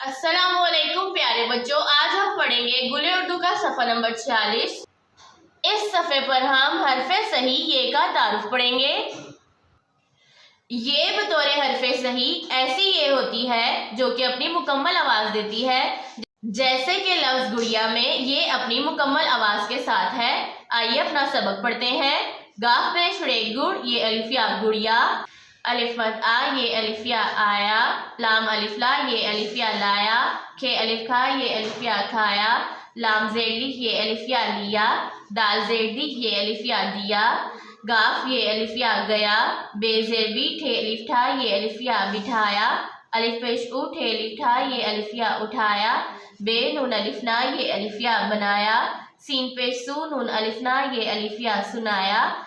अस्सलाम वालेकुम प्यारे बच्चों, आज हम पढ़ेंगे गुले उर्दू का सफ़ा नंबर 46। इस सफ़े पर हम हरफे सही ये का तारुफ पढ़ेंगे। ये बतौर हरफे सही ऐसी ये होती है जो कि अपनी मुकम्मल आवाज़ देती है, जैसे कि लफ्ज़ गुड़िया में ये अपनी मुकम्मल आवाज़ के साथ है। आइए अपना सबक पढ़ते हैं। गाफ पेश गुड़, ये अलिफिया गुड़िया। अलिफ मद आ, ये अलिफिया आया। लाम अलिफला, ये अलिफिया लाया। खे अलिफा, ये अलिफिया खाया। लाम जेडी, ये अलिफिया लिया। दाल जेडी, ये अलिफिया दिया। गाफ, ये अलिफिया गया। बे जेबी, ठे अलिफा, ये अलिफिया बिठाया। अलिफ पेश उ, ठे अलिफा, ये अलिफिया उठाया। बे नून अलिफना, ये अलिफिया बनाया। सीन पेश सू, नून अलिफना, ये अलिफिया सुनाया।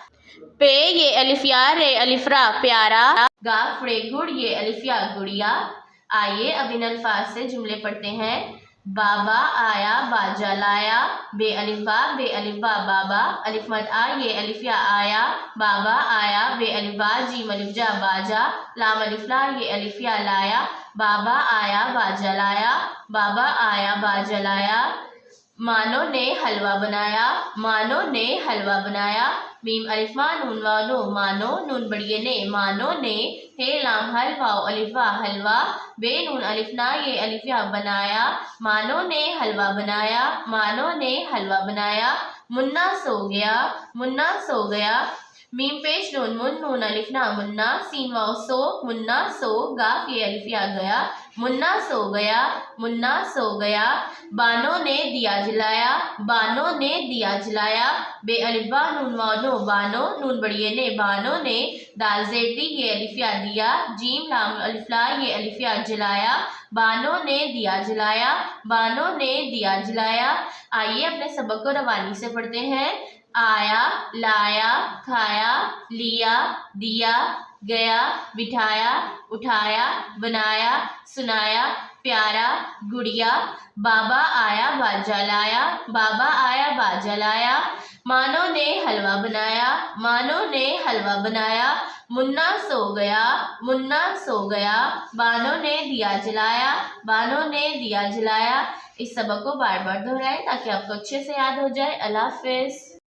पे, ये अलिफिया रे अलिफरा प्यारा। गाफ रे गुड़, ये अलिफिया गुड़िया। आइए अब इन अल्फाज से जुमले पढ़ते हैं। बाबा आया, बाजा लाया। बे अलिफा, बे अलिफा बाबा। अलिफ मद आ, ये अलिफिया आया। बाबा आया, बे अलिफा, जीम अलिफजा बाजा। लाम अलिफला, ये अलिफिया लाया। बाबा आया, बाजा लाया। बाबा आया, बाजा लाया। मानो ने हलवा बनाया। मानो ने हलवा बनाया। मीम अलिफा, नून वानो, मानो नून बड़िए ने, मानो ने। हे लाम हलवा, अलिफा हलवा। बे नून अलिफना, ये अलिफिया बनाया। मानो ने हलवा बनाया। मानो ने हलवा बनाया। मुन्ना सो गया। मुन्ना सो गया। मीम पेश नून मुन, नून अलिफना मुन्ना। सीन वाव सो, मुन्ना सो। गाफ, ये अलिफिया गया। मुन्ना सो गया। मुन्ना सो गया। बानो ने दिया जलाया। बानो ने दिया जलाया। बे अलिफा, नून वानो, बानो नून बड़िए ने, बानो ने। दाल जेडी, ये अलिफिया दिया। जीम लाम अलिफला, ये अलिफिया जलाया। बानो ने दिया जलाया। बानो ने दिया जलाया। आइए अपने सबक को रवानी से पढ़ते हैं। आया, लाया, खाया, लिया, दिया, गया, बिठाया, उठाया, बनाया, सुनाया, प्यारा, गुड़िया। बाबा आया, बाजा लाया। बाबा आया, बाजा लाया। मानो ने हलवा बनाया। मानो ने हलवा बनाया। मुन्ना सो गया। मुन्ना सो गया। बानो ने दिया जलाया। बानो ने दिया जलाया। इस सबक को बार बार दोहराएं ताकि आपको अच्छे से याद हो जाए। अल्लाह हाफ़िज़।